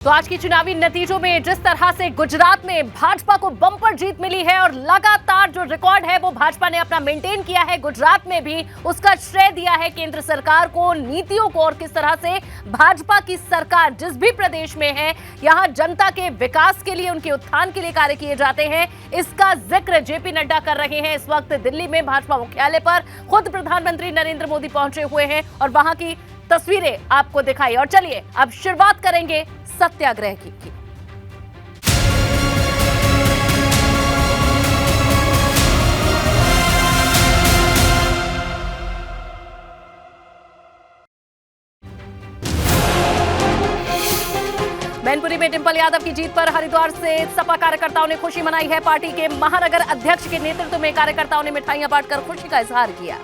तो आज की चुनावी नतीजों में जिस तरह से गुजरात में भाजपा को बम्पर जीत मिली है और लगातार जो रिकॉर्ड है वो भाजपा ने अपना मेंटेन किया है गुजरात में भी, उसका श्रेय दिया है केंद्र सरकार को, नीतियों को, और किस तरह से भाजपा की सरकार जिस भी प्रदेश में है यहां जनता के विकास के लिए, उनके उत्थान के लिए कार्य किए जाते हैं। इसका जिक्र जेपी नड्डा कर रहे हैं। इस वक्त दिल्ली में भाजपा मुख्यालय पर खुद प्रधानमंत्री नरेंद्र मोदी पहुंचे हुए हैं और वहां की तस्वीरें आपको दिखाई। और चलिए अब शुरुआत करेंगे सत्याग्रह की। मैनपुरी में डिंपल यादव की जीत पर हरिद्वार से सपा कार्यकर्ताओं ने खुशी मनाई है। पार्टी के महानगर अध्यक्ष के नेतृत्व में कार्यकर्ताओं ने मिठाइयां बांटकर खुशी का इजहार किया।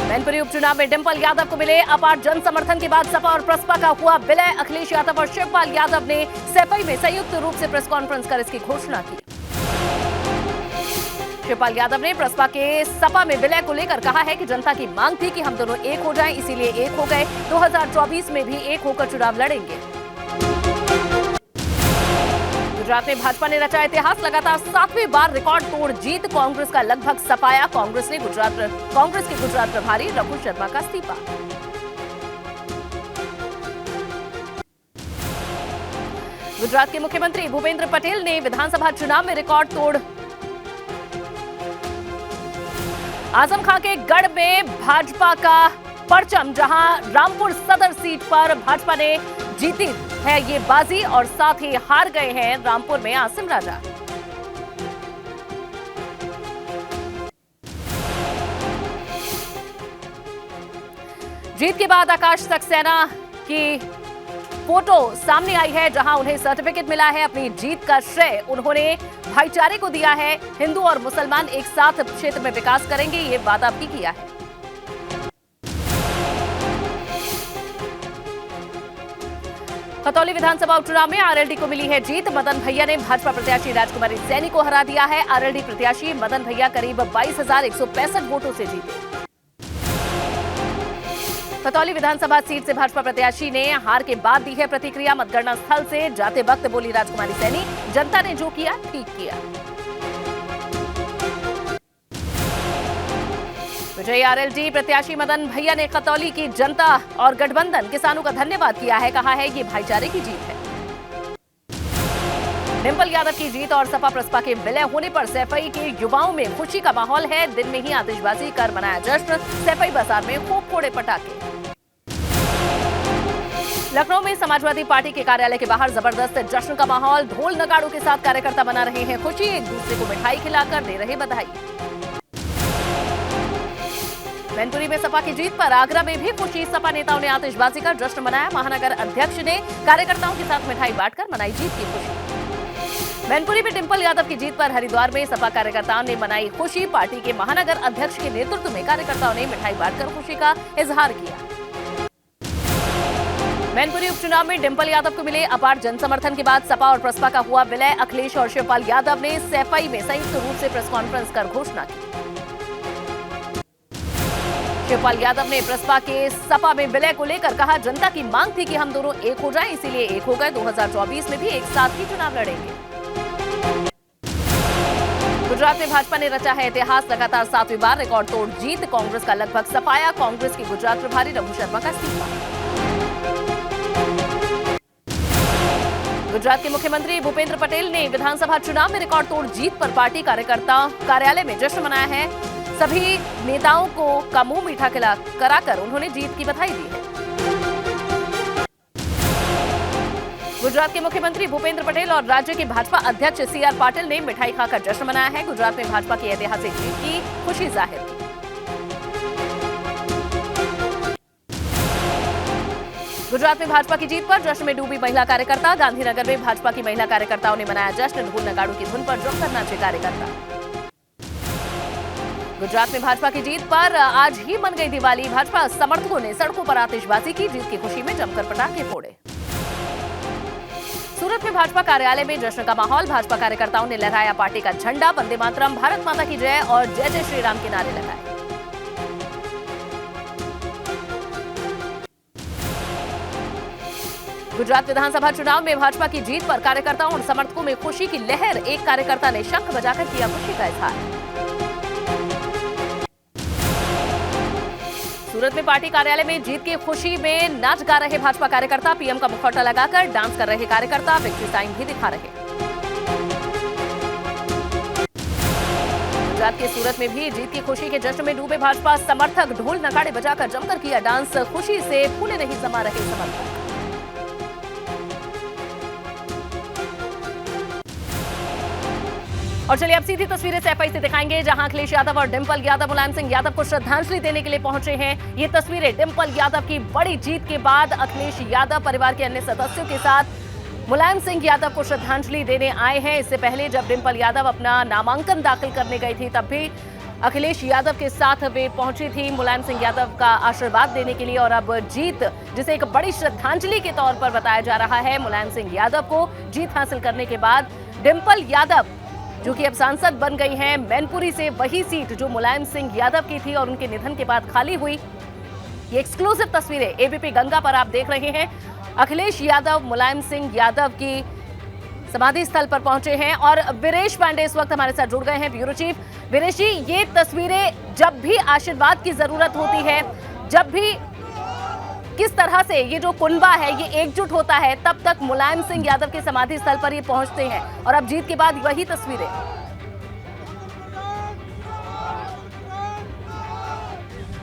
मैनपुरी उपचुनाव में डिंपल यादव को मिले अपार जन समर्थन के बाद सपा और प्रसपा का हुआ विलय। अखिलेश यादव और शिवपाल यादव ने सैफई में संयुक्त रूप से प्रेस कॉन्फ्रेंस कर इसकी घोषणा की। शिवपाल यादव ने प्रसपा के सपा में विलय को लेकर कहा है कि जनता की मांग थी कि हम दोनों एक हो जाएं, इसीलिए एक हो गए। 2024 में भी एक होकर चुनाव लड़ेंगे। गुजरात में भाजपा ने रचा इतिहास, लगातार 7वीं बार रिकॉर्ड तोड़ जीत। कांग्रेस का लगभग सफाया। कांग्रेस के गुजरात प्रभारी रघु शर्मा का इस्तीफा। गुजरात के मुख्यमंत्री भूपेंद्र पटेल ने विधानसभा चुनाव में रिकॉर्ड तोड़। आजम खां के गढ़ में भाजपा का परचम, जहां रामपुर सदर सीट पर भाजपा ने जीती है ये बाजी और साथ ही हार गए हैं रामपुर में आसिम राजा। जीत के बाद आकाश सक्सेना की फोटो सामने आई है, जहां उन्हें सर्टिफिकेट मिला है। अपनी जीत का श्रेय उन्होंने भाईचारे को दिया है। हिंदू और मुसलमान एक साथ क्षेत्र में विकास करेंगे, ये वादा भी किया है। खतौली विधानसभा उपचुनाव में आरएलडी को मिली है जीत। मदन भैया ने भाजपा प्रत्याशी राजकुमारी सैनी को हरा दिया है। आरएलडी प्रत्याशी मदन भैया करीब 22,165 वोटों से जीते। खतौली विधानसभा सीट से भाजपा प्रत्याशी ने हार के बाद दी है प्रतिक्रिया। मतगणना स्थल से जाते वक्त बोली राजकुमारी सैनी, जनता ने जो किया ठीक किया। विजयी आरएलडी प्रत्याशी मदन भैया ने खतौली की जनता और गठबंधन किसानों का धन्यवाद किया है। कहा है ये भाईचारे की जीत है। डिंपल यादव की जीत और सपा प्रसपा के विलय होने पर सैफई के युवाओं में खुशी का माहौल है। दिन में ही आतिशबाजी कर मनाया जश्न। सैफई बाजार में खूब फोड़े पटाखे। लखनऊ में समाजवादी पार्टी के कार्यालय के बाहर जबरदस्त जश्न का माहौल। ढोल नगाड़ों के साथ कार्यकर्ता मना रहे हैं खुशी, एक दूसरे को मिठाई खिलाकर दे रहे बधाई। मैनपुरी में सपा की जीत पर आगरा में भी खुशी। सपा नेताओं ने आतिशबाजी कर जश्न मनाया। महानगर अध्यक्ष ने कार्यकर्ताओं के साथ मिठाई बांटकर मनाई जीत की खुशी। मैनपुरी में डिंपल यादव की जीत पर हरिद्वार में सपा कार्यकर्ताओं ने मनाई खुशी। पार्टी के महानगर अध्यक्ष के नेतृत्व में कार्यकर्ताओं ने मिठाई बांटकर खुशी का इजहार किया। मैनपुरी उपचुनाव में डिंपल यादव को मिले अपार जनसमर्थन के बाद सपा और प्रसपा का हुआ विलय। अखिलेश और शिवपाल यादव ने सैफई में संयुक्त रूप से प्रेस कॉन्फ्रेंस कर घोषणा की। शिवपाल यादव ने प्रसपा के सपा में विलय को लेकर कहा, जनता की मांग थी कि हम दोनों एक हो जाएं, इसीलिए एक हो गए। 2024 में भी एक साथ ही चुनाव लड़ेंगे। गुजरात में भाजपा ने रचा है इतिहास, लगातार 7वीं बार रिकॉर्ड तोड़ जीत। कांग्रेस का लगभग सफाया। कांग्रेस के गुजरात प्रभारी रघु शर्मा का इस्तीफा। गुजरात के मुख्यमंत्री भूपेंद्र पटेल ने विधानसभा चुनाव में रिकॉर्ड तोड़ जीत पर पार्टी कार्यकर्ता कार्यालय में जश्न मनाया है। सभी नेताओं का मुंह मीठा कराकर उन्होंने जीत की बधाई दी है। गुजरात के मुख्यमंत्री भूपेंद्र पटेल और राज्य के भाजपा अध्यक्ष सीआर पाटिल ने मिठाई खाकर जश्न मनाया है। गुजरात में भाजपा की ऐतिहासिक जीत की खुशी जाहिर की। गुजरात में भाजपा की जीत पर जश्न में डूबी महिला कार्यकर्ता। गांधीनगर में भाजपा की महिला कार्यकर्ताओं ने मनाया जश्न। ढोल नगाड़ों की धुन पर जमकर नाचे कार्यकर्ता। गुजरात में भाजपा की जीत पर आज ही मन गई दिवाली। भाजपा समर्थकों ने सड़कों पर आतिशबाजी की। जीत की खुशी में जमकर पटाखे फोड़े। सूरत में भाजपा कार्यालय में जश्न का माहौल। भाजपा कार्यकर्ताओं ने लहराया पार्टी का झंडा। वंदे मातरम, भारत माता की जय और जय जय श्री राम के नारे लगाए। गुजरात विधानसभा चुनाव में भाजपा की जीत पर कार्यकर्ताओं और समर्थकों में खुशी की लहर। एक कार्यकर्ता ने शंख बजाकर किया खुशी का इजहार। सूरत में पार्टी कार्यालय में जीत की खुशी में नाच गा रहे भाजपा कार्यकर्ता। पीएम का मुखौटा लगाकर डांस कर रहे कार्यकर्ता विक्ट्री साइन भी दिखा रहे। गुजरात के सूरत में भी जीत की खुशी के जश्न में डूबे भाजपा समर्थक। ढोल नगाड़े बजाकर जमकर किया डांस। खुशी से फूले नहीं समा रहे समर्थक। और चलिए अब सीधी तस्वीरें सैफई से दिखाएंगे, जहां अखिलेश यादव और डिंपल यादव मुलायम सिंह यादव को श्रद्धांजलि देने के लिए पहुंचे हैं। ये तस्वीरें डिंपल यादव की बड़ी जीत के बाद अखिलेश यादव परिवार के अन्य सदस्यों के साथ मुलायम सिंह यादव को श्रद्धांजलि देने आए हैं। इससे पहले जब डिंपल यादव अपना नामांकन दाखिल करने गई थी, तब भी अखिलेश यादव के साथ वे पहुंची थी मुलायम सिंह यादव का आशीर्वाद देने के लिए। और अब जीत, जिसे एक बड़ी श्रद्धांजलि के तौर पर बताया जा रहा है मुलायम सिंह यादव को, जीत हासिल करने के बाद डिंपल यादव जो कि अब सांसद बन गई हैं मैनपुरी से, वही सीट जो मुलायम सिंह यादव की थी और उनके निधन के बाद खाली हुई। ये एक्सक्लूसिव तस्वीरें एबीपी गंगा पर आप देख रहे हैं। अखिलेश यादव मुलायम सिंह यादव की समाधि स्थल पर पहुंचे हैं और वीरेश पांडे इस वक्त हमारे साथ जुड़ गए हैं, ब्यूरो चीफ। वीरेश जी, ये तस्वीरें जब भी आशीर्वाद की जरूरत होती है, जब भी किस तरह से ये जो कुनबा है ये एकजुट होता है, तब तक मुलायम सिंह यादव के समाधि स्थल पर ये पहुंचते हैं और अब जीत के बाद वही तस्वीरें।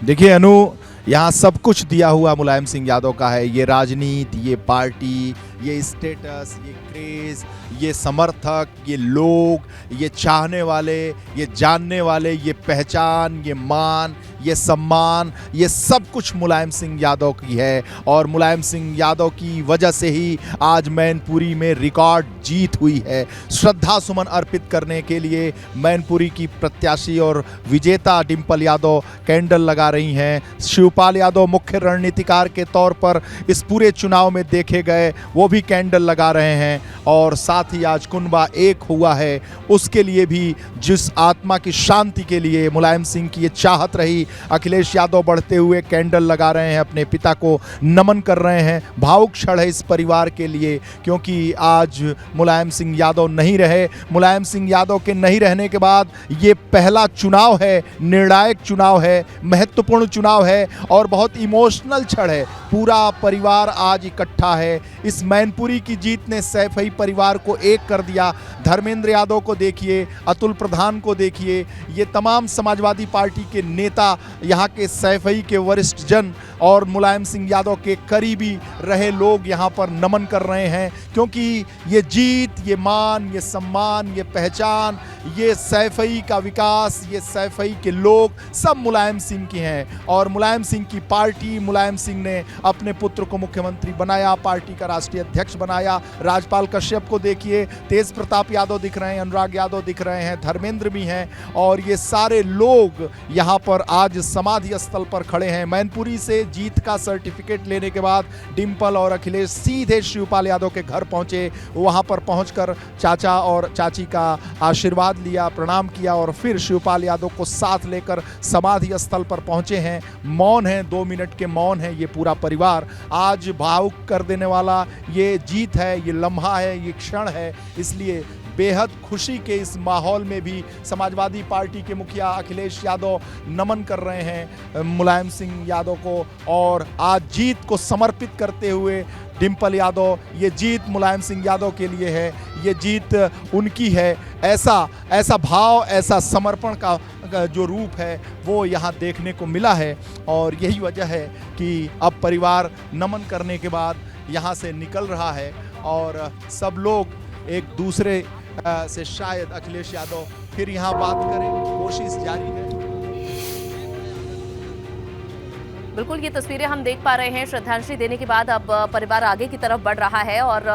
देखिए अनु, यहाँ सब कुछ दिया हुआ मुलायम सिंह यादव का है। ये राजनीति, ये पार्टी, ये स्टेटस, ये क्रेज, ये समर्थक, ये लोग, ये चाहने वाले, ये जानने वाले, ये पहचान, ये मान, ये सम्मान, ये सब कुछ मुलायम सिंह यादव की है। और मुलायम सिंह यादव की वजह से ही आज मैनपुरी में रिकॉर्ड जीत हुई है। श्रद्धा सुमन अर्पित करने के लिए मैनपुरी की प्रत्याशी और विजेता डिंपल यादव कैंडल लगा रही हैं। शिवपाल यादव मुख्य रणनीतिकार के तौर पर इस पूरे चुनाव में देखे गए, वो भी कैंडल लगा रहे हैं। और साथ ही आज कुनबा एक हुआ है, उसके लिए भी, जिस आत्मा की शांति के लिए मुलायम सिंह की ये चाहत रही, अखिलेश यादव बढ़ते हुए कैंडल लगा रहे हैं, अपने पिता को नमन कर रहे हैं। भावुक क्षण है इस परिवार के लिए, क्योंकि आज मुलायम सिंह यादव नहीं रहे। मुलायम सिंह यादव के नहीं रहने के बाद ये पहला चुनाव है, निर्णायक चुनाव है, महत्वपूर्ण चुनाव है और बहुत इमोशनल क्षण है। पूरा परिवार आज इकट्ठा है। इस मैनपुरी की जीत ने सैफई परिवार को एक कर दिया। धर्मेंद्र यादव को देखिए, अतुल प्रधान को देखिए, ये तमाम समाजवादी पार्टी के नेता, यहाँ के सैफई के वरिष्ठ जन और मुलायम सिंह यादव के करीबी रहे लोग यहाँ पर नमन कर रहे हैं, क्योंकि ये जीत, ये मान, ये सम्मान, ये पहचान, ये सैफई का विकास, ये सैफई के लोग सब मुलायम सिंह के हैं। और मुलायम सिंह की पार्टी, मुलायम सिंह ने अपने पुत्र को मुख्यमंत्री बनाया, पार्टी का राष्ट्रीय अध्यक्ष बनाया। राजपाल कश्यप को देखिए, तेज प्रताप यादव दिख रहे हैं, अनुराग यादव दिख रहे हैं, धर्मेंद्र भी हैं, और ये सारे लोग यहाँ पर आज समाधि स्थल पर खड़े हैं। मैनपुरी से जीत का सर्टिफिकेट लेने के बाद डिंपल और अखिलेश सीधे शिवपाल यादव के घर पहुंचे। वहां पर पहुंचकर चाचा और चाची का आशीर्वाद लिया, प्रणाम किया और फिर शिवपाल यादव को साथ लेकर समाधि स्थल पर पहुंचे हैं। मौन है, 2 मिनट के मौन है। ये पूरा परिवार आज भावुक कर देने वाला ये जीत है, ये लम्हा है, ये क्षण है। इसलिए बेहद खुशी के इस माहौल में भी समाजवादी पार्टी के मुखिया अखिलेश यादव नमन कर रहे हैं मुलायम सिंह यादव को, और आज जीत को समर्पित करते हुए डिंपल यादव, ये जीत मुलायम सिंह यादव के लिए है, ये जीत उनकी है। ऐसा भाव, ऐसा समर्पण का जो रूप है वो यहाँ देखने को मिला है। और यही वजह है कि अब परिवार नमन करने के बाद यहाँ से निकल रहा है और सब लोग एक दूसरे से शायद अखिलेश यादव फिर यहाँ बात करें, कोशिश जारी है। बिल्कुल, ये तस्वीरें हम देख पा रहे हैं। श्रद्धांजलि देने के बाद अब परिवार आगे की तरफ बढ़ रहा है और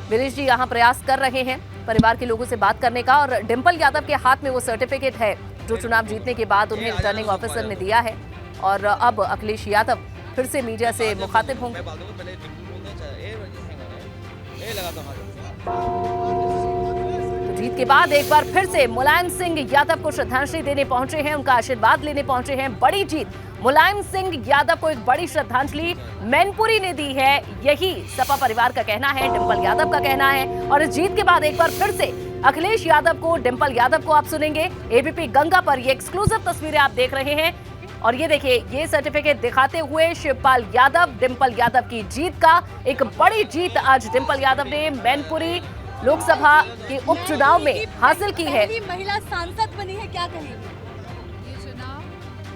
वीरेश जी यहाँ प्रयास कर रहे हैं परिवार के लोगों से बात करने का। और डिंपल यादव के हाथ में वो सर्टिफिकेट है जो चुनाव जीतने के बाद उन्हें रिटर्निंग ऑफिसर ने दिया है और अब अखिलेश यादव फिर से मीडिया से मुखातिब होंगे। जीत के बाद एक बार फिर से मुलायम सिंह यादव को श्रद्धांजलि देने पहुंचे हैं, उनका आशीर्वाद लेने पहुंचे हैं। बड़ी जीत मुलायम सिंह यादव को एक बड़ी श्रद्धांजलि मैनपुरी ने दी है, यही सपा परिवार का कहना है, डिंपल यादव का कहना है। और इस जीत के बाद एक बार फिर से अखिलेश यादव को, डिंपल यादव को आप सुनेंगे। एबीपी गंगा पर ये एक्सक्लूसिव तस्वीरें आप देख रहे हैं और ये देखिए, ये सर्टिफिकेट दिखाते हुए शिवपाल यादव, डिंपल यादव की जीत का, एक बड़ी जीत आज डिंपल यादव ने मैनपुरी लोकसभा के उपचुनाव में हासिल की है। पहली महिला सांसद बनी है, क्या कहेंगे? ये चुनाव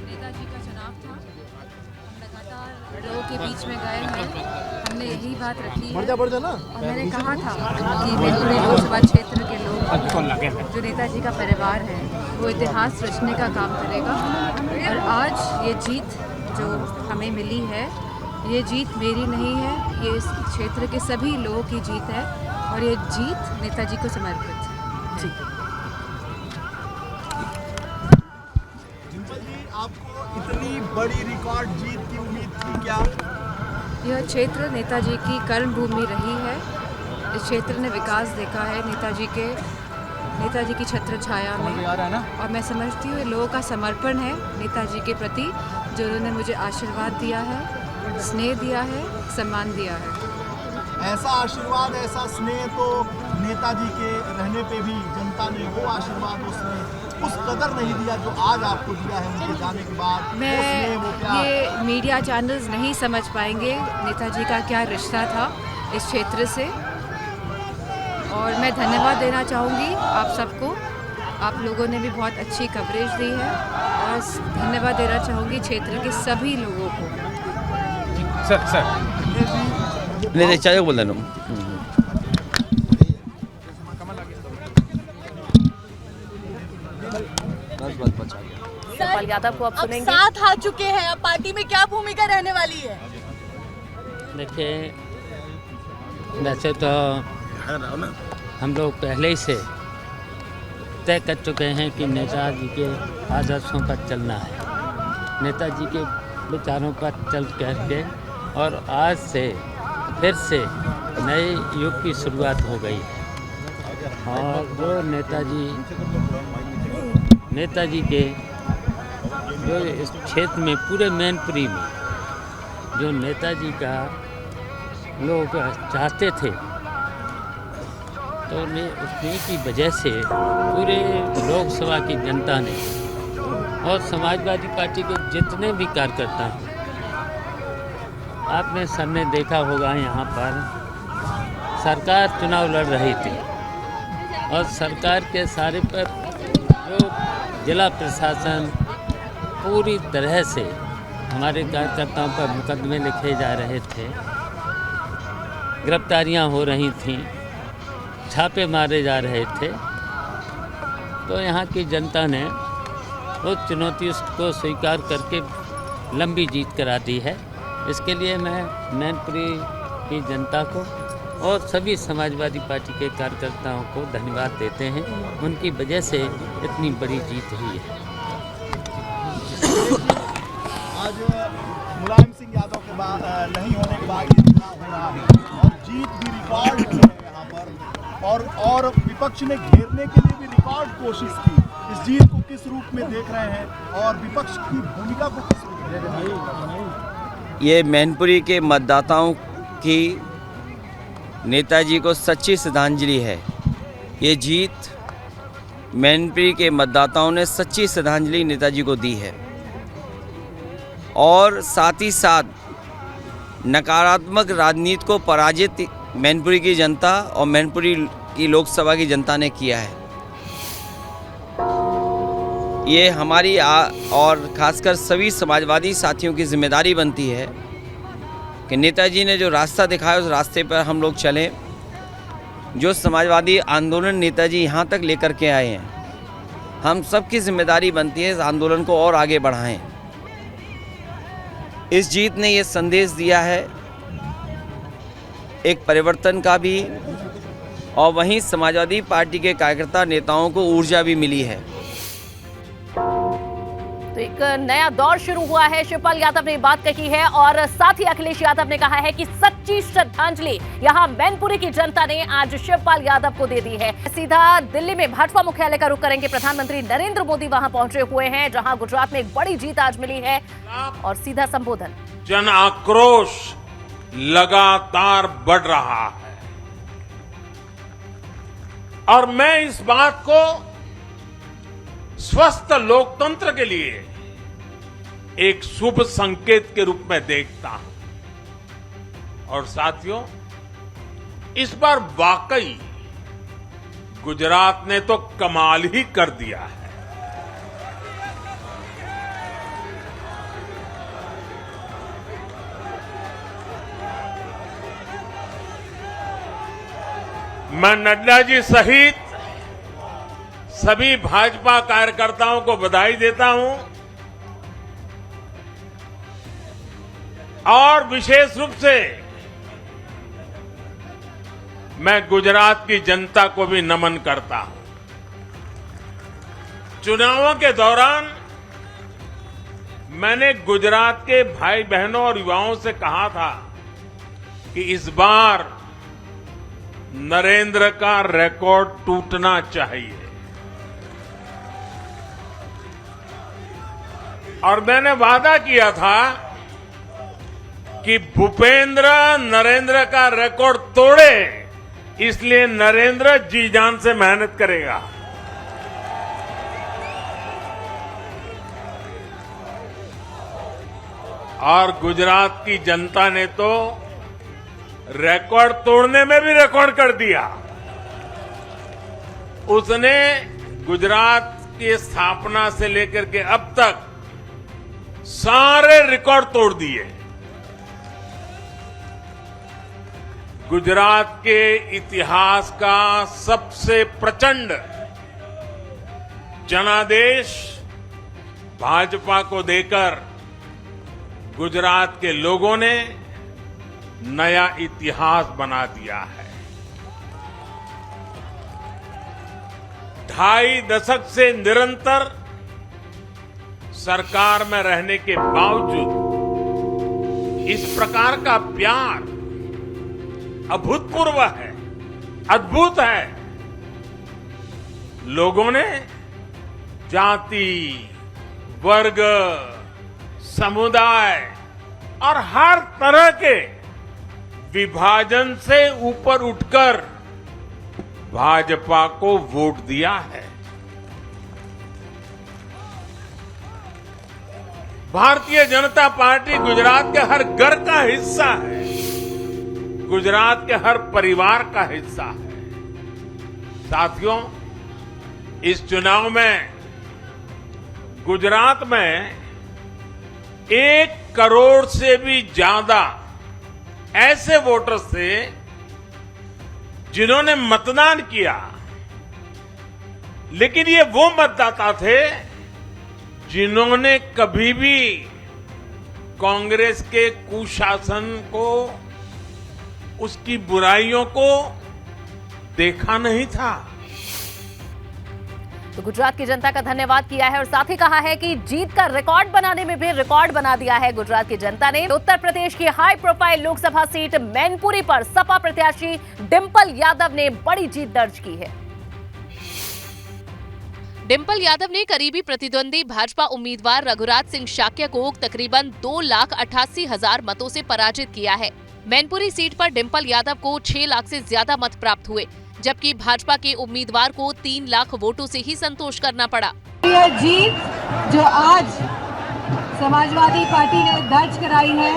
नेताजी का चुनाव था। हम लगातार लोगों के बीच में गए हैं, हमने यही बात रखी है और मैंने कहा था कि मैनपुरी लोकसभा क्षेत्र के लोग, जो नेताजी का परिवार है, वो इतिहास रचने का काम करेगा। और आज ये जीत जो हमें मिली है, ये जीत मेरी नहीं है, ये इस क्षेत्र के सभी लोगों की जीत है और ये जीत नेताजी को समर्पित है। डिंपल जी, आपको इतनी बड़ी रिकॉर्ड जीत की उम्मीद थी क्या? यह क्षेत्र नेताजी की कर्मभूमि रही है। इस क्षेत्र ने विकास देखा है नेताजी की छत्र छाया में, और मैं समझती हूँ लोगों का समर्पण है नेताजी के प्रति, जो उन्होंने मुझे आशीर्वाद दिया है, स्नेह दिया है, सम्मान दिया है। ऐसा आशीर्वाद, ऐसा स्नेह तो नेताजी के रहने पे भी जनता ने वो आशीर्वाद, उस कदर नहीं दिया जो आज आपको दिया है उनके जाने के बाद। ये मीडिया चैनल्स नहीं समझ पाएंगे नेताजी का क्या रिश्ता था इस क्षेत्र से, और मैं धन्यवाद देना चाहूँगी आप सबको। आप लोगों ने भी बहुत अच्छी कवरेज दी है और धन्यवाद देना चाहूँगी क्षेत्र के सभी लोगों को। सर नहीं चाहिए बोल रहा हूँ। शिवपाल यादव को आप अब सुनेंगे। 7 आ चुके हैं, अब पार्टी में क्या भूमिका रहने वाली है? देखिए, वैसे तो हम लोग पहले ही से तय कर चुके हैं कि नेताजी के आदर्शों पर चलना है, नेताजी के विचारों पर चल करके, और आज से फिर से नए युग की शुरुआत हो गई है। और जो नेताजी के जो इस क्षेत्र में, पूरे मैनपुरी में जो नेताजी का लोग चाहते थे, तो उसने की वजह से पूरे लोकसभा की जनता ने और समाजवादी पार्टी के जितने भी कार्यकर्ता हैं, आपने सबने देखा होगा, यहाँ पर सरकार चुनाव लड़ रही थी और सरकार के सारे पर जो जिला प्रशासन पूरी तरह से हमारे कार्यकर्ताओं पर मुकदमे लिखे जा रहे थे, गिरफ्तारियां हो रही थीं, छापे मारे जा रहे थे, तो यहाँ की जनता ने उस चुनौती को स्वीकार करके लंबी जीत करा दी है। इसके लिए मैं मैनपुरी की जनता को और सभी समाजवादी पार्टी के कार्यकर्ताओं को धन्यवाद देते हैं, उनकी वजह से इतनी बड़ी जीत हुई है। आज मुलायम सिंह यादव के बाद नहीं होने के बाद ये चुनाव हो रहा है और जीत भी रिकॉर्ड हुई है यहाँ पर, और विपक्ष ने घेरने के लिए भी रिकॉर्ड कोशिश की। इस जीत को किस रूप में देख रहे हैं और विपक्ष की भूमिका को किस रूप में देख रहे हैं? ये मैनपुरी के मतदाताओं की नेताजी को सच्ची श्रद्धांजलि है। ये जीत मैनपुरी के मतदाताओं ने सच्ची श्रद्धांजलि नेताजी को दी है, और साथ ही साथ नकारात्मक राजनीति को पराजित मैनपुरी की जनता और मैनपुरी की लोकसभा की जनता ने किया है। ये हमारी और खासकर सभी समाजवादी साथियों की जिम्मेदारी बनती है कि नेताजी ने जो रास्ता दिखाया उस रास्ते पर हम लोग चलें। जो समाजवादी आंदोलन नेताजी यहाँ तक लेकर के आए हैं, हम सबकी जिम्मेदारी बनती है इस आंदोलन को और आगे बढ़ाएं। इस जीत ने ये संदेश दिया है एक परिवर्तन का भी, और वहीं समाजवादी पार्टी के कार्यकर्ता नेताओं को ऊर्जा भी मिली है। तो एक नया दौर शुरू हुआ है, शिवपाल यादव ने बात कही है और साथ ही अखिलेश यादव ने कहा है कि सच्ची श्रद्धांजलि यहां मैनपुरी की जनता ने आज शिवपाल यादव को दे दी है। सीधा दिल्ली में भाजपा मुख्यालय का रुख करेंगे। प्रधानमंत्री नरेंद्र मोदी वहां पहुंचे हुए हैं, जहां गुजरात में एक बड़ी जीत आज मिली है और सीधा संबोधन। जन आक्रोश लगातार बढ़ रहा है और मैं इस बात को स्वस्थ लोकतंत्र के लिए एक शुभ संकेत के रूप में देखता हूं। और साथियों, इस बार वाकई गुजरात ने तो कमाल ही कर दिया है। मैं नड्डा जी सहित सभी भाजपा कार्यकर्ताओं को बधाई देता हूं और विशेष रूप से मैं गुजरात की जनता को भी नमन करता हूं। चुनावों के दौरान मैंने गुजरात के भाई बहनों और युवाओं से कहा था कि इस बार नरेंद्र का रिकॉर्ड टूटना चाहिए और मैंने वादा किया था कि भूपेंद्र नरेंद्र का रिकॉर्ड तोड़े, इसलिए नरेंद्र जी जान से मेहनत करेगा। और गुजरात की जनता ने तो रिकॉर्ड तोड़ने में भी रिकॉर्ड कर दिया। उसने गुजरात की स्थापना से लेकर के अब तक सारे रिकॉर्ड तोड़ दिए। गुजरात के इतिहास का सबसे प्रचंड जनादेश भाजपा को देकर गुजरात के लोगों ने नया इतिहास बना दिया है। 2.5 दशक से निरंतर सरकार में रहने के बावजूद इस प्रकार का प्यार अभूतपूर्व है, अद्भुत है। लोगों ने जाति, वर्ग, समुदाय और हर तरह के विभाजन से ऊपर उठकर भाजपा को वोट दिया है। भारतीय जनता पार्टी गुजरात के हर घर का हिस्सा है, गुजरात के हर परिवार का हिस्सा है। साथियों, इस चुनाव में गुजरात में 1 करोड़ से भी ज्यादा ऐसे वोटर्स थे जिन्होंने मतदान किया, लेकिन ये वो मतदाता थे जिन्होंने कभी भी कांग्रेस के कुशासन को, उसकी बुराइयों को देखा नहीं था। तो गुजरात की जनता का धन्यवाद किया है और साथ ही कहा है कि जीत का रिकॉर्ड बनाने में भी रिकॉर्ड बना दिया है गुजरात की जनता ने। उत्तर प्रदेश की high profile Lok Sabha seat Mainpuri पर सपा प्रत्याशी डिंपल यादव ने बड़ी जीत दर्ज की है। डिंपल यादव ने करीबी प्रतिद्वंदी भाजपा उम्मीदवार रघुराज सिंह शाक्य को तकरीबन 2,88,000 मतों से पराजित किया है। मैनपुरी सीट पर डिंपल यादव को 6 लाख से ज्यादा मत प्राप्त हुए, जबकि भाजपा के उम्मीदवार को 3 लाख वोटों से ही संतोष करना पड़ा। यह जीत जो आज समाजवादी पार्टी ने दर्ज कराई है,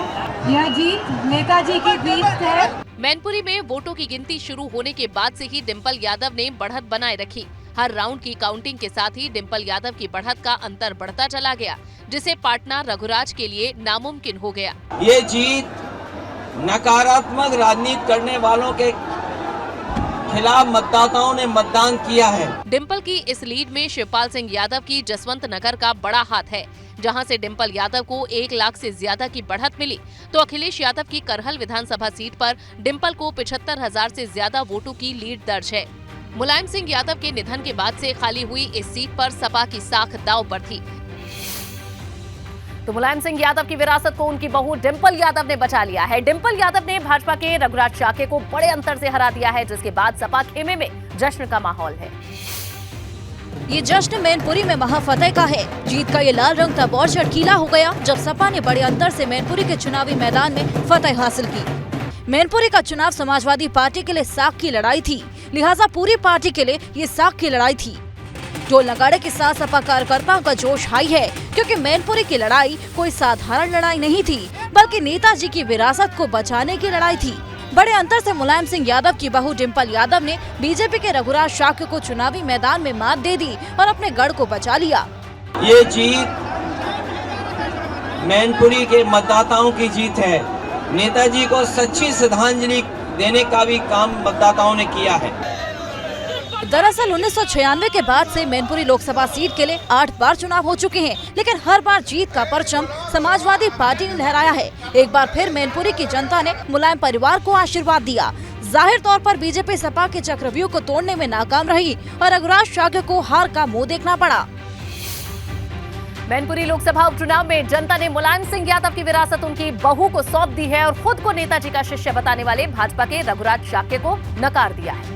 यह जीत नेताजी की जीत है। मैनपुरी में वोटों की गिनती शुरू होने के बाद से ही डिंपल यादव ने बढ़त बनाए रखी। हर राउंड की काउंटिंग के साथ ही डिंपल यादव की बढ़त का अंतर बढ़ता चला गया, जिसे पाटना रघुराज के लिए नामुमकिन हो गया। ये जीत नकारात्मक राजनीति करने वालों के खिलाफ मतदाताओं ने मतदान किया है। डिंपल की इस लीड में शिवपाल सिंह यादव की जसवंत नगर का बड़ा हाथ है, जहां से डिंपल यादव को 1 लाख से ज्यादा की बढ़त मिली, तो अखिलेश यादव की करहल विधानसभा सीट पर डिंपल को 75,000 से ज्यादा वोटों की लीड दर्ज है। मुलायम सिंह यादव के निधन के बाद से खाली हुई इस सीट पर सपा की साख दांव पर थी। तो मुलायम सिंह यादव की विरासत को उनकी बहू डिंपल यादव ने बचा लिया है। डिंपल यादव ने भाजपा के रघुराज शाक्य को बड़े अंतर से हरा दिया है, जिसके बाद सपा खेमे में जश्न का माहौल है। ये जश्न मैनपुरी में महाफतेह का है। जीत का ये लाल रंग तब और चटकीला हो गया जब सपा ने बड़े अंतर से मैनपुरी के चुनावी मैदान में फतेह हासिल की। मैनपुरी का चुनाव समाजवादी पार्टी के लिए साख की लड़ाई थी, लिहाजा पूरी पार्टी के लिए ये साख की लड़ाई थी। ढोल नगाड़े के साथ सपा कार्यकर्ताओं का जोश हाई है, क्योंकि मैनपुरी की लड़ाई कोई साधारण लड़ाई नहीं थी, बल्कि नेताजी की विरासत को बचाने की लड़ाई थी। बड़े अंतर से मुलायम सिंह यादव की बहू डिंपल यादव ने बीजेपी के रघुराज शाक्य को चुनावी मैदान में मात दे दी और अपने गढ़ को बचा लिया। ये जीत मैनपुरी के मतदाताओं की जीत है। नेताजी को सच्ची श्रद्धांजलि देने का भी काम मतदाताओं ने किया है। दरअसल 1996 के बाद से मैनपुरी लोकसभा सीट के लिए 8 बार चुनाव हो चुके हैं, लेकिन हर बार जीत का परचम समाजवादी पार्टी ने लहराया है। एक बार फिर मैनपुरी की जनता ने मुलायम परिवार को आशीर्वाद दिया। जाहिर तौर पर बीजेपी सपा के चक्रव्यूह को तोड़ने में नाकाम रही और रघुराज शाक्य को हार का मुंह देखना पड़ा। मैनपुरी लोकसभा उपचुनाव में जनता ने मुलायम सिंह यादव की विरासत उनकी बहू को सौंप दी है और खुद को नेताजी का शिष्य बताने वाले भाजपा के रघुराज शाक्य को नकार दिया है।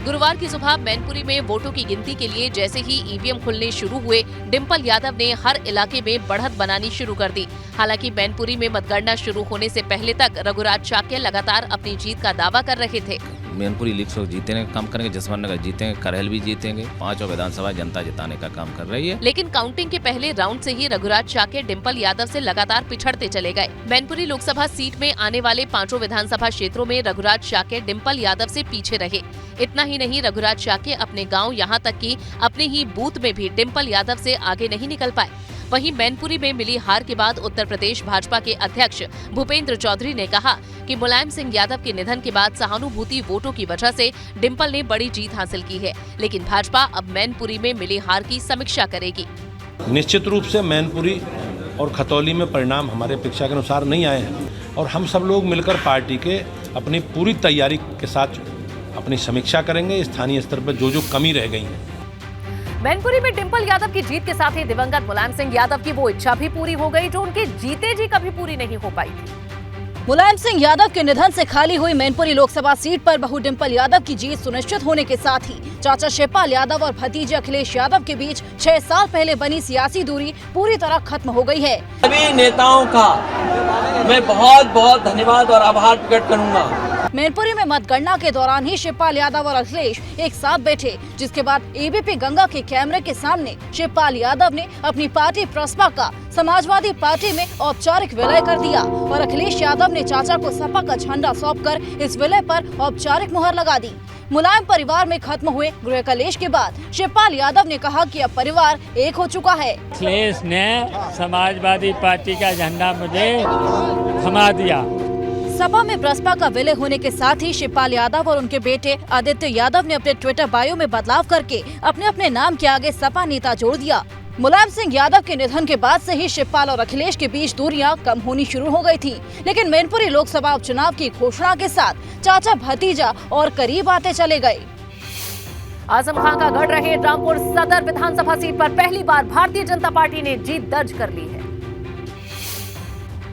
गुरुवार की सुबह मैनपुरी में वोटों की गिनती के लिए जैसे ही ईवीएम खुलने शुरू हुए, डिंपल यादव ने हर इलाके में बढ़त बनानी शुरू कर दी। हालांकि मैनपुरी में मतगणना शुरू होने से पहले तक रघुराज शाक्य लगातार अपनी जीत का दावा कर रहे थे। मैनपुरी लीग से जीतने का काम करेंगे, जसवंत नगर जीतेंगे, करहल भी जीतेंगे, 5 विधानसभा जनता जिताने का काम कर रही है। लेकिन काउंटिंग के पहले राउंड से ही रघुराज शाक्य डिंपल यादव से लगातार पिछड़ते चले गए। मैनपुरी लोकसभा सीट में आने वाले 5 विधानसभा क्षेत्रों में रघुराज शाक्य डिंपल यादव से पीछे रहे। इतना ही नहीं, रघुराज शाक्य अपने गाँव यहाँ तक कि अपने ही बूथ में भी डिंपल यादव से आगे नहीं निकल पाए। वहीं मैनपुरी में मिली हार के बाद उत्तर प्रदेश भाजपा के अध्यक्ष भूपेंद्र चौधरी ने कहा कि मुलायम सिंह यादव के निधन के बाद सहानुभूति वोटों की वजह से डिंपल ने बड़ी जीत हासिल की है, लेकिन भाजपा अब मैनपुरी में मिली हार की समीक्षा करेगी। निश्चित रूप से मैनपुरी और खतौली में परिणाम हमारे अपेक्षा के अनुसार नहीं आए हैं और हम सब लोग मिलकर पार्टी के अपनी पूरी तैयारी के साथ अपनी समीक्षा करेंगे। स्थानीय स्तर पर जो कमी रह गई है। मैनपुरी में डिंपल यादव की जीत के साथ ही दिवंगत मुलायम सिंह यादव की वो इच्छा भी पूरी हो गई जो उनके जीते जी कभी पूरी नहीं हो पाई थी। मुलायम सिंह यादव के निधन से खाली हुई मैनपुरी लोकसभा सीट पर बहू डिंपल यादव की जीत सुनिश्चित होने के साथ ही चाचा शिवपाल यादव और भतीजे अखिलेश यादव के बीच 6 साल पहले बनी सियासी दूरी पूरी तरह खत्म हो गई है। सभी नेताओं का मैं बहुत बहुत धन्यवाद और आभार प्रकट करूंगा। मैनपुरी में मतगणना के दौरान ही शिवपाल यादव और अखिलेश एक साथ बैठे, जिसके बाद एबीपी गंगा के कैमरे के सामने शिवपाल यादव ने अपनी पार्टी प्रसपा का समाजवादी पार्टी में औपचारिक विलय कर दिया और अखिलेश यादव ने चाचा को सपा का झंडा सौंपकर इस विलय पर औपचारिक मुहर लगा दी। मुलायम परिवार में खत्म हुए गृह कलेश के बाद शिवपाल यादव ने कहा कि अब परिवार एक हो चुका है। अखिलेश ने समाजवादी पार्टी का झंडा मुझे थमा दिया। सपा में प्रसपा का विलय होने के साथ ही शिवपाल यादव और उनके बेटे आदित्य यादव ने अपने ट्विटर बायो में बदलाव करके अपने अपने नाम के आगे सपा नेता जोड़ दिया। मुलायम सिंह यादव के निधन के बाद से ही शिवपाल और अखिलेश के बीच दूरियां कम होनी शुरू हो गई थी, लेकिन मैनपुरी लोकसभा उपचुनाव की घोषणा के साथ चाचा भतीजा और करीब आते चले गए। आजम खान का गढ़ रहे रामपुर सदर विधानसभा सीट पर पहली बार भारतीय जनता पार्टी ने जीत दर्ज कर ली है।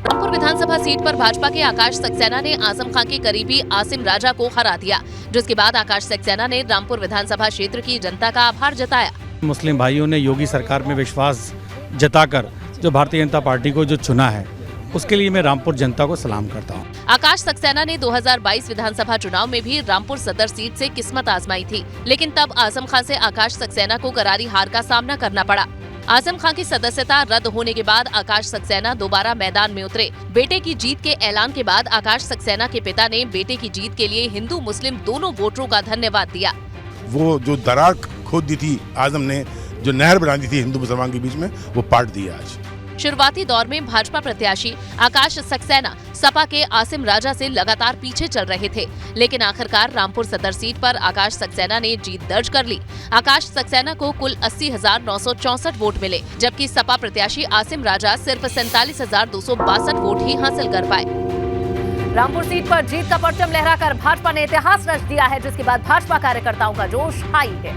रामपुर विधानसभा सीट पर भाजपा के आकाश सक्सेना ने आजम खान के करीबी आसिम राजा को हरा दिया, जिसके बाद आकाश सक्सेना ने रामपुर विधानसभा क्षेत्र की जनता का आभार जताया। मुस्लिम भाइयों ने योगी सरकार में विश्वास जताकर जो भारतीय जनता पार्टी को जो चुना है, उसके लिए मैं रामपुर जनता को सलाम करता हूँ। आकाश सक्सेना ने 2022 विधानसभा चुनाव में भी रामपुर सदर सीट से किस्मत आजमाई थी, लेकिन तब आजम खान से आकाश सक्सेना को करारी हार का सामना करना पड़ा। आजम खान की सदस्यता रद्द होने के बाद आकाश सक्सेना दोबारा मैदान में उतरे। बेटे की जीत के ऐलान के बाद आकाश सक्सेना के पिता ने बेटे की जीत के लिए हिंदू मुस्लिम दोनों वोटरों का धन्यवाद दिया। वो जो दरार खोद दी थी आजम ने, जो नहर बना दी थी हिंदू मुसलमान के बीच में, वो पाट दिया आज। शुरुआती दौर में भाजपा प्रत्याशी आकाश सक्सेना सपा के आसिम राजा से लगातार पीछे चल रहे थे, लेकिन आखिरकार रामपुर सदर सीट पर आकाश सक्सेना ने जीत दर्ज कर ली। आकाश सक्सेना को कुल 80,964 वोट मिले, जबकि सपा प्रत्याशी आसिम राजा सिर्फ 47,262 वोट ही हासिल कर पाए। रामपुर सीट पर जीत का परचम लहराकर भाजपा ने इतिहास रच दिया है, जिसके बाद भाजपा कार्यकर्ताओं का जोश हाई है।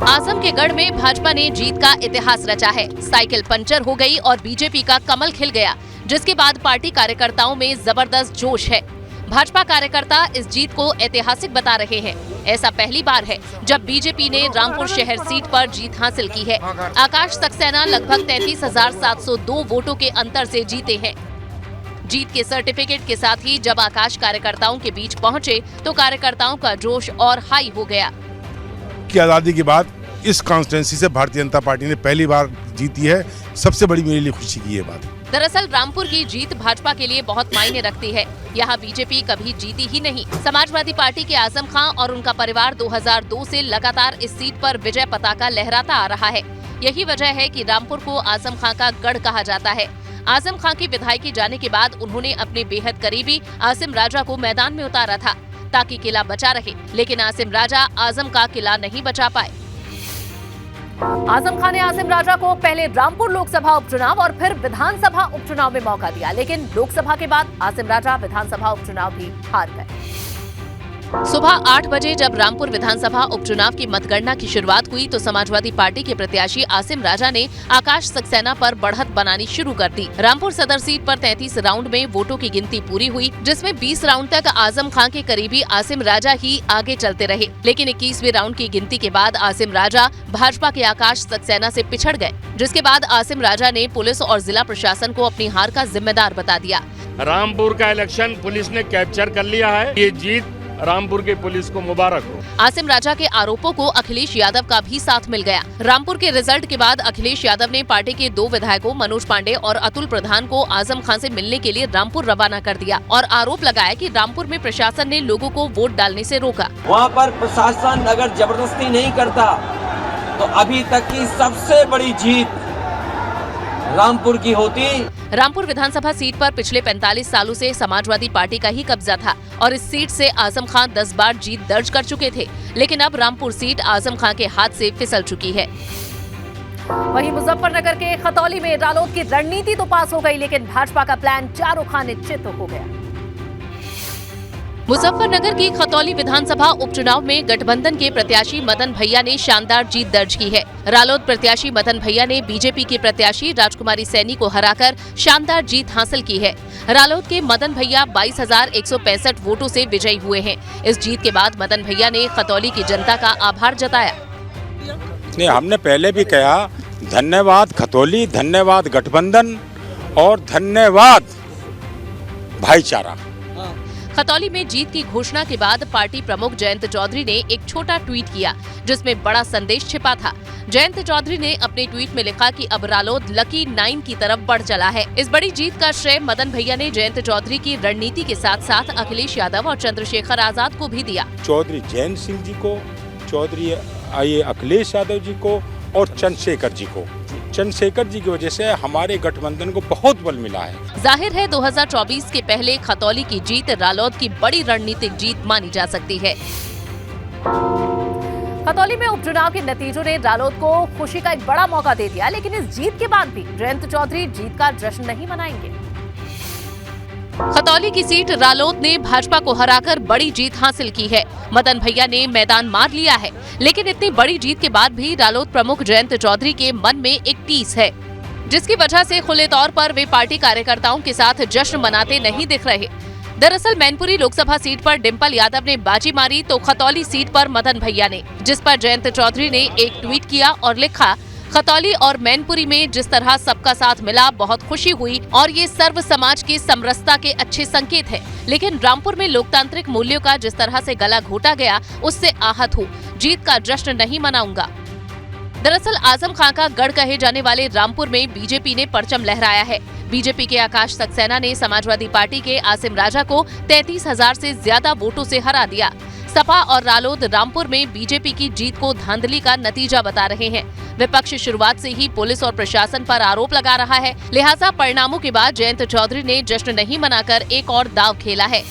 आजम के गढ़ में भाजपा ने जीत का इतिहास रचा है। साइकिल पंचर हो गई और बीजेपी का कमल खिल गया, जिसके बाद पार्टी कार्यकर्ताओं में जबरदस्त जोश है। भाजपा कार्यकर्ता इस जीत को ऐतिहासिक बता रहे हैं। ऐसा पहली बार है जब बीजेपी ने रामपुर शहर सीट पर जीत हासिल की है। आकाश सक्सेना लगभग 33,702 वोटों के अंतर से जीते हैं। जीत के सर्टिफिकेट के साथ ही जब आकाश कार्यकर्ताओं के बीच पहुंचे तो कार्यकर्ताओं का जोश और हाई हो गया। की आज़ादी के बाद इस कॉन्स्टिट्यूंसी से भारतीय जनता पार्टी ने पहली बार जीती है। सबसे बड़ी मेरे लिए खुशी की ये बात। दरअसल रामपुर की जीत भाजपा के लिए बहुत मायने रखती है। यहाँ बीजेपी कभी जीती ही नहीं। समाजवादी पार्टी के आजम खां और उनका परिवार 2002 से लगातार इस सीट पर विजय पताका लहराता आ रहा है। यही वजह है कि रामपुर को आजम खां का गढ़ कहा जाता है। आजम खां की विधायकी जाने के बाद उन्होंने अपने बेहद करीबी आसिम राजा को मैदान में उतारा था ताकि किला बचा रहे, लेकिन आसिम राजा आजम का किला नहीं बचा पाए। आजम खान ने आसिम राजा को पहले रामपुर लोकसभा उपचुनाव और फिर विधानसभा उपचुनाव में मौका दिया, लेकिन लोकसभा के बाद आसिम राजा विधानसभा उपचुनाव भी हार गए। सुबह 8 बजे जब रामपुर विधानसभा उपचुनाव की मतगणना की शुरुआत हुई तो समाजवादी पार्टी के प्रत्याशी आसिम राजा ने आकाश सक्सेना पर बढ़त बनानी शुरू कर दी। रामपुर सदर सीट पर 33 राउंड में वोटों की गिनती पूरी हुई, जिसमें 20 राउंड तक आजम खां के करीबी आसिम राजा ही आगे चलते रहे, लेकिन 21वें राउंड की गिनती के बाद आसिम राजा भाजपा के आकाश सक्सेना से पिछड़ गए, जिसके बाद आसिम राजा ने पुलिस और जिला प्रशासन को अपनी हार का जिम्मेदार बता दिया। रामपुर का इलेक्शन पुलिस ने कैप्चर कर लिया है। ये जीत रामपुर की पुलिस को मुबारक हो। आसिम राजा के आरोपों को अखिलेश यादव का भी साथ मिल गया। रामपुर के रिजल्ट के बाद अखिलेश यादव ने पार्टी के 2 विधायकों मनोज पांडे और अतुल प्रधान को आजम खां से मिलने के लिए रामपुर रवाना कर दिया और आरोप लगाया कि रामपुर में प्रशासन ने लोगों को वोट डालने से रोका। वहाँ पर प्रशासन अगर जबरदस्ती नहीं करता तो अभी तक की सबसे बड़ी जीत रामपुर की होती। रामपुर विधानसभा सीट पर पिछले 45 सालों से समाजवादी पार्टी का ही कब्जा था और इस सीट से आजम खां 10 बार जीत दर्ज कर चुके थे, लेकिन अब रामपुर सीट आजम खां के हाथ से फिसल चुकी है। वहीं मुजफ्फरनगर के खतौली में रालोद की रणनीति तो पास हो गई, लेकिन भाजपा का प्लान चारों खाने चित हो गया। मुजफ्फरनगर की खतौली विधानसभा उपचुनाव में गठबंधन के प्रत्याशी मदन भैया ने शानदार जीत दर्ज की है। रालोद प्रत्याशी मदन भैया ने बीजेपी के प्रत्याशी राजकुमारी सैनी को हराकर शानदार जीत हासिल की है। रालोद के मदन भैया 22,165 वोटों से विजयी हुए हैं। इस जीत के बाद मदन भैया ने खतौली की जनता का आभार जताया। नहीं, हमने पहले भी कहा धन्यवाद खतौली, धन्यवाद गठबंधन और धन्यवाद भाईचारा। खतौली में जीत की घोषणा के बाद पार्टी प्रमुख जयंत चौधरी ने एक छोटा ट्वीट किया, जिसमें बड़ा संदेश छिपा था। जयंत चौधरी ने अपने ट्वीट में लिखा कि अब रालोद लकी 9 की तरफ बढ़ चला है। इस बड़ी जीत का श्रेय मदन भैया ने जयंत चौधरी की रणनीति के साथ साथ अखिलेश यादव और चंद्रशेखर आजाद को भी दिया। चौधरी जयंत सिंह जी को, चौधरी अखिलेश यादव जी को और चंद्रशेखर जी को। चंद्रशेखर जी की वजह से हमारे गठबंधन को बहुत बल मिला है। जाहिर है 2024 के पहले खतौली की जीत रालोद की बड़ी रणनीतिक जीत मानी जा सकती है। खतौली में उपचुनाव के नतीजों ने रालोद को खुशी का एक बड़ा मौका दे दिया, लेकिन इस जीत के बाद भी जयंत चौधरी जीत का जश्न नहीं मनाएंगे। खतौली की सीट रालोद ने भाजपा को हराकर बड़ी जीत हासिल की है। मदन भैया ने मैदान मार लिया है, लेकिन इतनी बड़ी जीत के बाद भी रालोद प्रमुख जयंत चौधरी के मन में एक टीस है, जिसकी वजह से खुले तौर पर वे पार्टी कार्यकर्ताओं के साथ जश्न मनाते नहीं दिख रहे। दरअसल मैनपुरी लोकसभा सीट पर डिंपल यादव ने बाजी मारी तो खतौली सीट पर मदन भैया ने, जिस पर जयंत चौधरी ने एक ट्वीट किया और लिखा, खतौली और मैनपुरी में जिस तरह सबका साथ मिला बहुत खुशी हुई और ये सर्व समाज की समरसता के अच्छे संकेत है, लेकिन रामपुर में लोकतांत्रिक मूल्यों का जिस तरह से गला घोटा गया उससे आहत हूँ। जीत का जश्न नहीं मनाऊंगा। दरअसल आजम खां का गढ़ कहे जाने वाले रामपुर में बीजेपी ने परचम लहराया है। बीजेपी के आकाश सक्सेना ने समाजवादी पार्टी के आसिम राजा को 33,000 से ज्यादा वोटों से हरा दिया। सपा और रालोद रामपुर में बीजेपी की जीत को धांधली का नतीजा बता रहे हैं। विपक्ष शुरुआत से ही पुलिस और प्रशासन पर आरोप लगा रहा है, लिहाजा परिणामों के बाद जयंत चौधरी ने जश्न नहीं मनाकर एक और दांव खेला है।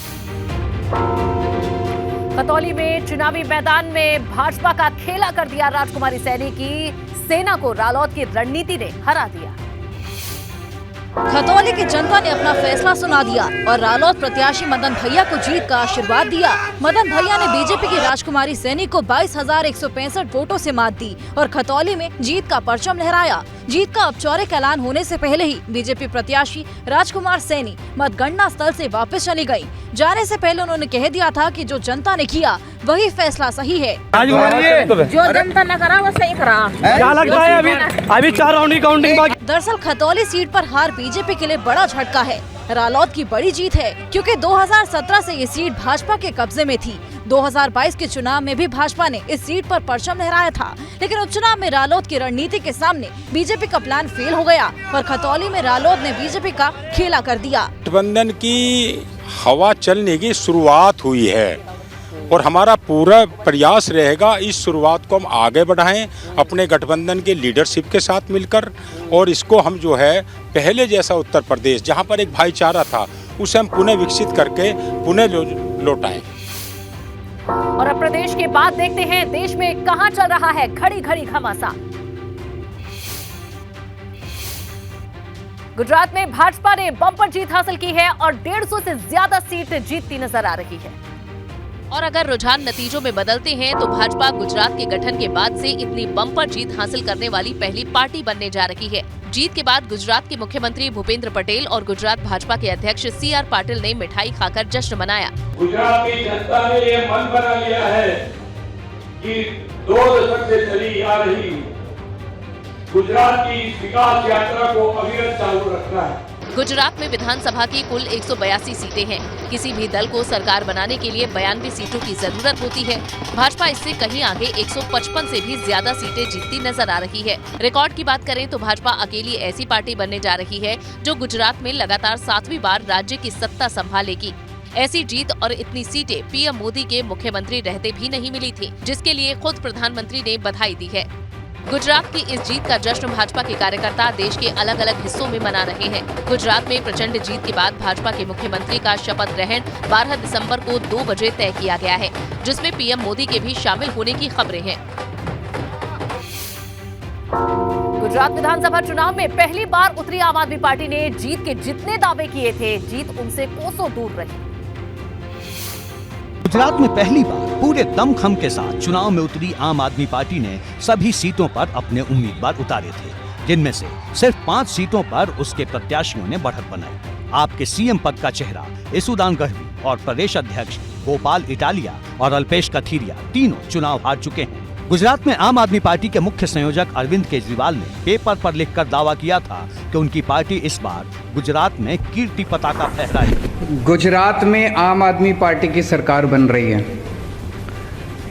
खतौली में चुनावी मैदान में भाजपा का खेला कर दिया राजकुमारी सैनी की। सेना को रालोद की रणनीति ने हरा दिया। 2024 के पहले खतौली की जीत रालोद ने भाजपा को हराकर बड़ी जीत हासिल की है। खतौली में चुनावी मैदान में भाजपा का खेला कर दिया राजकुमारी सैनी की। सेना को रालोद की रणनीति ने हरा दिया। खतौली की जनता ने अपना फैसला सुना दिया और रालोद प्रत्याशी मदन भैया को जीत का आशीर्वाद दिया। मदन भैया ने बीजेपी की राजकुमारी सैनी को 22,165 वोटों से मात दी और खतौली में जीत का परचम लहराया। जीत का औपचारिक ऐलान होने से पहले ही बीजेपी प्रत्याशी राजकुमार सैनी मतगणना स्थल से वापस चली गयी। जाने से पहले उन्होंने कह दिया था कि जो जनता ने किया वही फैसला सही है। जो जनता ने करा वो सही करा। क्या लगता है अभी 4 राउंड की काउंटिंग बाकी। दरअसल खतौली सीट पर हार बीजेपी के लिए बड़ा झटका है। रालोद की बड़ी जीत है क्योंकि 2017 से ये सीट भाजपा के कब्जे में थी। 2022 के चुनाव में भी भाजपा ने इस सीट पर परचम लहराया था, लेकिन उपचुनाव में रालोद की रणनीति के सामने बीजेपी का प्लान फेल हो गया और खतौली में रालोद ने बीजेपी का खेला कर दिया। गठबंधन की हवा चलने की शुरुआत हुई है और हमारा पूरा प्रयास रहेगा इस शुरुआत को हम आगे बढ़ाएं अपने गठबंधन के लीडरशिप के साथ मिलकर, और इसको हम जो है पहले जैसा उत्तर प्रदेश जहां पर एक भाईचारा था उसे हम पुनः विकसित करके पुनः लौटाएं। और अब प्रदेश के बाद देखते हैं देश में कहां चल रहा है घड़ी घड़ी घमासान। गुजरात में भाजपा ने बम्पर जीत हासिल की है और 150 से ज्यादा सीट जीतती नजर आ रही है। और अगर रुझान नतीजों में बदलते हैं तो भाजपा गुजरात के गठन के बाद से इतनी बम्पर जीत हासिल करने वाली पहली पार्टी बनने जा रही है। जीत के बाद गुजरात के मुख्यमंत्री भूपेंद्र पटेल और गुजरात भाजपा के अध्यक्ष CR पाटिल ने मिठाई खाकर जश्न मनाया। गुजरात की जनता ने ये मन बना लिया है कि 2 दशक से चली आ रही गुजरात की विकास यात्रा को अविरत चालू रखना है। गुजरात में विधानसभा की कुल 182 सीटें हैं। किसी भी दल को सरकार बनाने के लिए 92 सीटों की जरूरत होती है। भाजपा इससे कहीं आगे 155 से भी ज्यादा सीटें जीतती नजर आ रही है। रिकॉर्ड की बात करें तो भाजपा अकेली ऐसी पार्टी बनने जा रही है जो गुजरात में लगातार 7वीं बार राज्य की सत्ता संभालेगी। ऐसी जीत और इतनी सीटें पीएम मोदी के मुख्यमंत्री रहते भी नहीं मिली थी, जिसके लिए खुद प्रधानमंत्री ने बधाई दी है। गुजरात की इस जीत का जश्न भाजपा के कार्यकर्ता देश के अलग अलग हिस्सों में मना रहे हैं। गुजरात में प्रचंड जीत के बाद भाजपा के मुख्यमंत्री का शपथ ग्रहण 12 दिसंबर को 2 बजे तय किया गया है, जिसमें पीएम मोदी के भी शामिल होने की खबरें हैं। गुजरात विधानसभा चुनाव में पहली बार उतरी आम आदमी पार्टी ने जीत के जितने दावे किए थे, जीत उनसे कोसों दूर रही। गुजरात में पहली बार पूरे दमखम के साथ चुनाव में उतरी आम आदमी पार्टी ने सभी सीटों पर अपने उम्मीदवार उतारे थे, जिनमें से सिर्फ 5 सीटों पर उसके प्रत्याशियों ने बढ़त बनाई। आपके सीएम पद का चेहरा यशोदान गढ़वी और प्रदेश अध्यक्ष गोपाल इटालिया और अल्पेश कथीरिया तीनों चुनाव हार चुके हैं। गुजरात में आम आदमी पार्टी के मुख्य संयोजक अरविंद केजरीवाल ने पेपर पर लिखकर दावा किया था कि उनकी पार्टी इस बार गुजरात में कीर्ति पताका फहराएगी। गुजरात में आम आदमी पार्टी की सरकार बन रही है।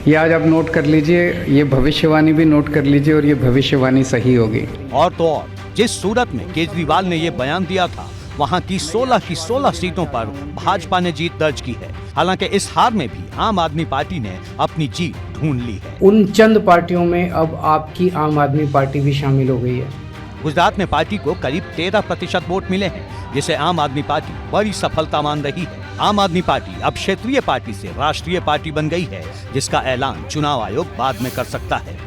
ये आज आप नोट कर लीजिए, ये भविष्यवाणी भी नोट कर लीजिए और ये भविष्यवाणी सही होगी। और तो और जिस सूरत में केजरीवाल ने ये बयान दिया था, वहाँ की 16 सीटों पर भाजपा ने जीत दर्ज की है। हालांकि इस हार में भी आम आदमी पार्टी ने अपनी जीत ढूंढ ली है। उन चंद पार्टियों में अब आपकी आम आदमी पार्टी भी शामिल हो गई है। गुजरात में पार्टी को करीब 13% वोट मिले हैं, जिसे आम आदमी पार्टी बड़ी सफलता मान रही है। आम आदमी पार्टी अब क्षेत्रीय पार्टी से राष्ट्रीय पार्टी बन गई है, जिसका ऐलान चुनाव आयोग बाद में कर सकता है।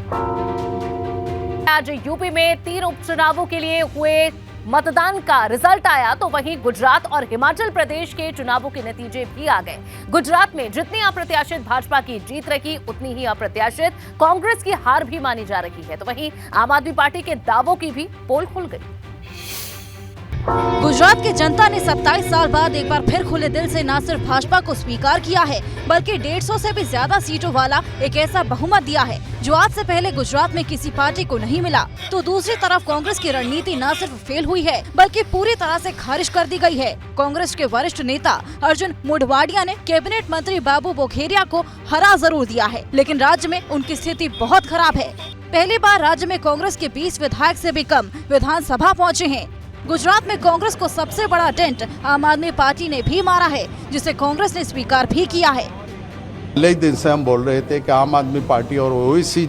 आज यूपी में 3 उपचुनावों के लिए हुए मतदान का रिजल्ट आया, तो वहीं गुजरात और हिमाचल प्रदेश के चुनावों के नतीजे भी आ गए। गुजरात में जितनी अप्रत्याशित भाजपा की जीत रही, उतनी ही अप्रत्याशित कांग्रेस की हार भी मानी जा रही है। तो वहीं आम आदमी पार्टी के दावों की भी पोल खुल गई। गुजरात की जनता ने 27 साल बाद एक बार फिर खुले दिल से न सिर्फ भाजपा को स्वीकार किया है, बल्कि 150 से भी ज्यादा सीटों वाला एक ऐसा बहुमत दिया है जो आज से पहले गुजरात में किसी पार्टी को नहीं मिला। तो दूसरी तरफ कांग्रेस की रणनीति न सिर्फ फेल हुई है, बल्कि पूरी तरह से खारिज कर दी गई है। कांग्रेस के वरिष्ठ नेता अर्जुन मोढवाडिया ने कैबिनेट मंत्री बाबू बोखेरिया को हरा जरूर दिया है, लेकिन राज्य में उनकी स्थिति बहुत खराब है। पहली बार राज्य में कांग्रेस के 20 विधायक से भी कम विधानसभा पहुँचे हैं। गुजरात में कांग्रेस को सबसे बड़ा डेंट आम आदमी पार्टी ने भी मारा है, जिसे कांग्रेस ने स्वीकार भी किया है। पहले ही दिन से हम बोल रहे थे कि आम आदमी पार्टी और ओवैसी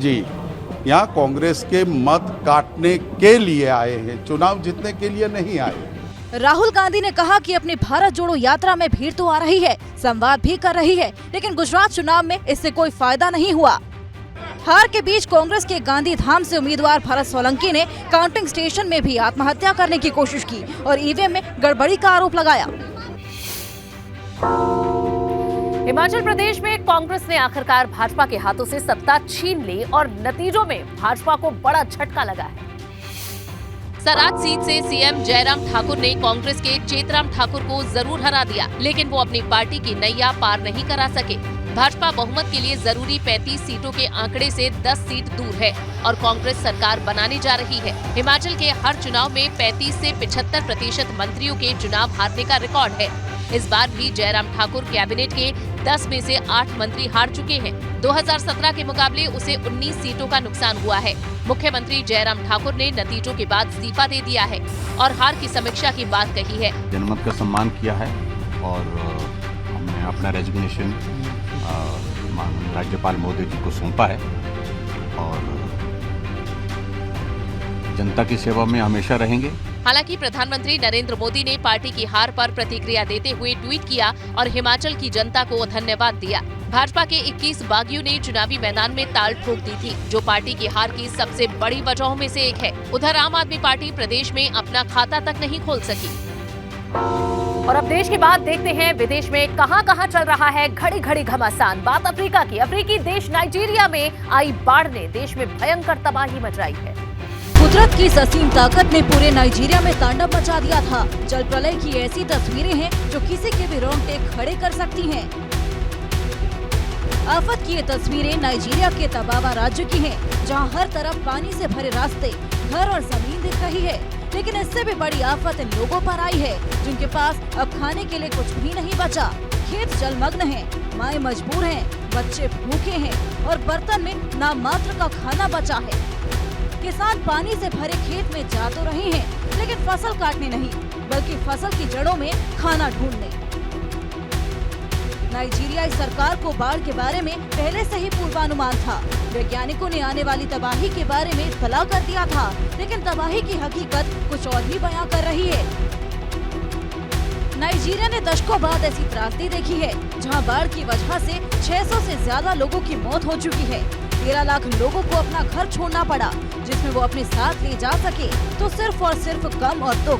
यहाँ कांग्रेस के मत काटने के लिए आए हैं, चुनाव जीतने के लिए नहीं आए। राहुल गांधी ने कहा कि अपनी भारत जोड़ो यात्रा में भीड़ तो आ रही है, संवाद भी कर रही है, लेकिन गुजरात चुनाव में इससे कोई फायदा नहीं हुआ। हार के बीच कांग्रेस के गांधीधाम से उम्मीदवार भरत सोलंकी ने काउंटिंग स्टेशन में भी आत्महत्या करने की कोशिश की और ईवीएम में गड़बड़ी का आरोप लगाया। हिमाचल प्रदेश में कांग्रेस ने आखिरकार भाजपा के हाथों से सत्ता छीन ली और नतीजों में भाजपा को बड़ा झटका लगा है। सराज सीट से सीएम जयराम ठाकुर ने कांग्रेस के चेतराम ठाकुर को जरूर हरा दिया, लेकिन वो अपनी पार्टी की नैया पार नहीं करा सके। भाजपा बहुमत के लिए जरूरी 35 सीटों के आंकड़े से 10 सीट दूर है और कांग्रेस सरकार बनाने जा रही है। हिमाचल के हर चुनाव में 35 से 75% मंत्रियों के चुनाव हारने का रिकॉर्ड है। इस बार भी जयराम ठाकुर कैबिनेट के 10 में से 8 मंत्री हार चुके हैं। 2017 के मुकाबले उसे 19 सीटों का नुकसान हुआ है। मुख्यमंत्री जयराम ठाकुर ने नतीजों के बाद इस्तीफा दे दिया है और हार की समीक्षा की बात कही है। जनमत का सम्मान किया है और हमने अपना रेजिग्नेशन राज्यपाल मोदी जी को सौंपा है और जनता की सेवा में हमेशा रहेंगे। हालांकि प्रधानमंत्री नरेंद्र मोदी ने पार्टी की हार पर प्रतिक्रिया देते हुए ट्वीट किया और हिमाचल की जनता को धन्यवाद दिया। भाजपा के 21 बागियों ने चुनावी मैदान में ताल ठोक दी थी, जो पार्टी की हार की सबसे बड़ी वजहों में से एक है। उधर आम आदमी पार्टी प्रदेश में अपना खाता तक नहीं खोल सकी। और अब देश की बात देखते हैं विदेश में कहां-कहां चल रहा है घड़ी घड़ी घमासान। बात अफ्रीका की। अफ्रीकी देश नाइजीरिया में आई बाढ़ ने देश में भयंकर तबाही मचाई है। कुदरत की असीम ताकत ने पूरे नाइजीरिया में तांडव मचा दिया था। जल प्रलय की ऐसी तस्वीरें हैं जो किसी के भी रोंगटे खड़े कर सकती हैं। आफत की ये तस्वीरें नाइजीरिया के तबावा राज्य की हैं, जहां हर तरफ पानी से भरे रास्ते, घर और जमीन दिख रही है। लेकिन इससे भी बड़ी आफत इन लोगों पर आई है जिनके पास अब खाने के लिए कुछ भी नहीं बचा। खेत जलमग्न हैं, माएं मजबूर हैं, बच्चे भूखे हैं और बर्तन में नाम मात्र का खाना बचा है। किसान पानी से भरे खेत में जा तो रहे हैं, लेकिन फसल काटने नहीं, बल्कि फसल की जड़ों में खाना ढूंढने। नाइजीरियाई सरकार को बाढ़ के बारे में पहले से ही पूर्वानुमान था। वैज्ञानिकों ने आने वाली तबाही के बारे में इत्तला कर दिया था, लेकिन तबाही की हकीकत कुछ और ही बयां कर रही है। नाइजीरिया ने दशकों बाद ऐसी त्रासदी देखी है, जहां बाढ़ की वजह से 600 से ज्यादा लोगों की मौत हो चुकी है। 13 लाख लोगों को अपना घर छोड़ना पड़ा, जिसमें वो अपने साथ ले जा सके तो सिर्फ और सिर्फ गम और दुख।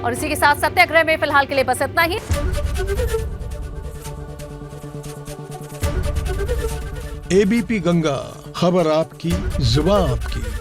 और इसी के साथ सत्याग्रह में फिलहाल के लिए बस इतना ही। एबीपी गंगा, खबर आपकी, जुबान आपकी।